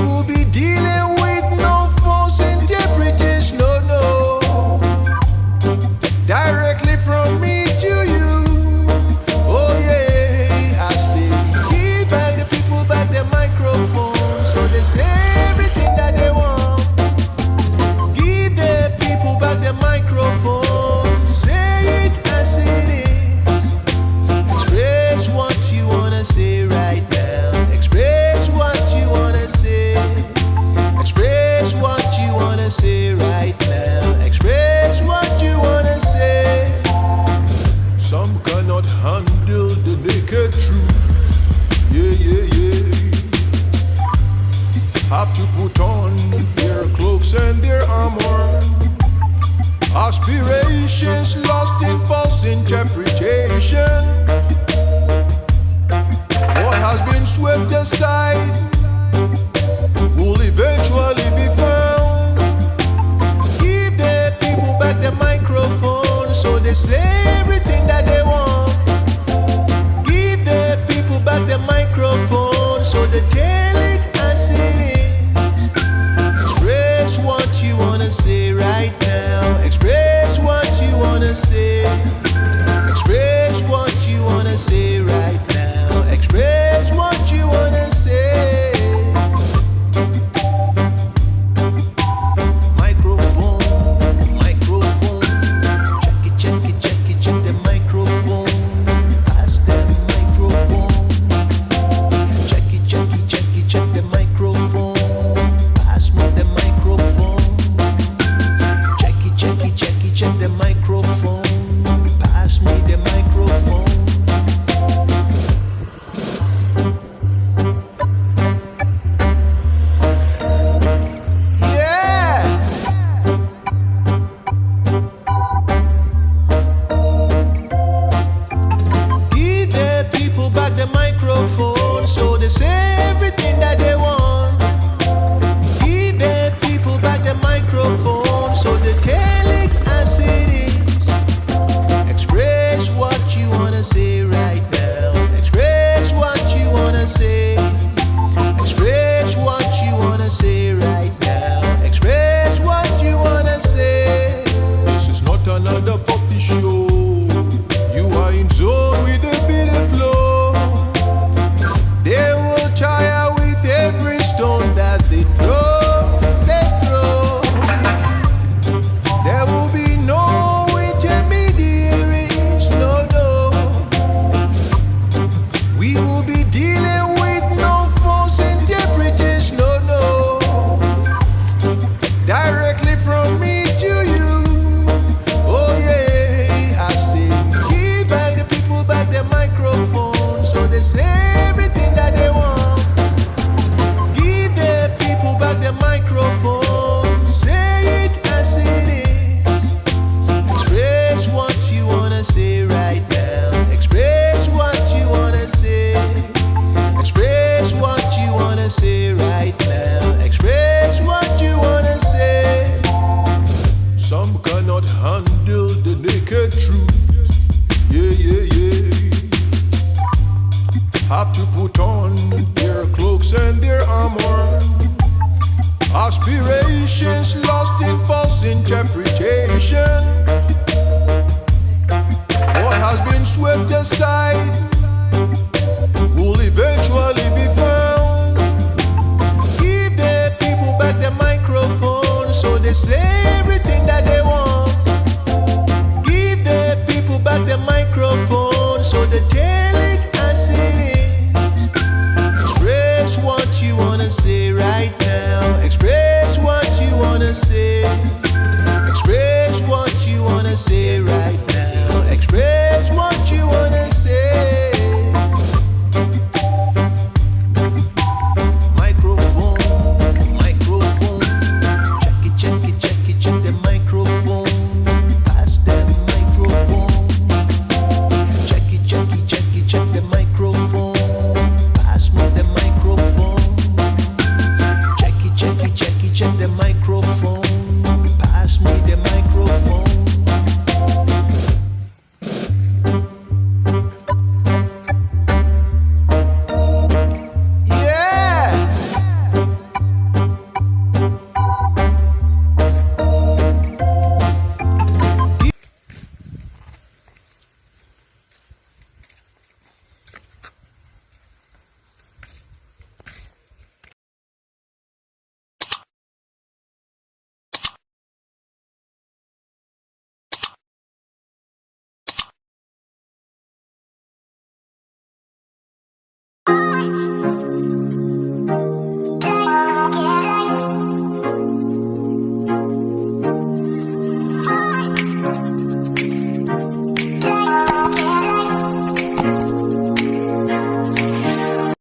will be dealing with no false interpretation, no, no. Directly from me to you. Oh yeah, I say, give back the people back their microphone, so they say everything that they want. Give the people back their microphone, say it as it is. Express what you wanna say right now. Express what you wanna say. Express what you wanna say right now. Express what you wanna say. Some cannot handle the naked truth. Yeah, yeah, yeah. Have to put on their cloaks and their armor. Aspirations lost in false interpretation. What has been swept aside will eventually be found. Give the people back the microphone, so they say everything that they want. Give the people back the microphone, so they tell it as it is. Express what you wanna say right now. Express what you wanna say. Express what you wanna say right now. Express what you wanna say. Microphone, microphone. Check it, check it, check it, check the microphone. Pass the microphone. Check it, check it, check it, check the microphone. Pass me the microphone. Check it, check it, check it, check the microphone. Pass me the microphone. Yeah. Give the people back the microphone, so they say everything that they want. Give the people back the microphone, so they tell it as it is. Express what you wanna say right now. Express what you wanna say. Express what you wanna say right now. Express what you wanna say. This is not another puppy show. You are in zone with the beat and flow. They will tire with every stone that they throw. They throw. There will be no intermediaries, no, no. We will be dealing with no false interpretation, no, no. Directly from me to you. Oh yeah, I say, give back the people back their microphone, so they say everything that they want. Give the people back their microphone, say it as it is. Express what you wanna say right now. Express what you wanna say. Express what you wanna say right now. Express what you wanna say. Some cannot handle the naked truth. Yeah, yeah, yeah. Have to put on their cloaks and their armor. Aspirations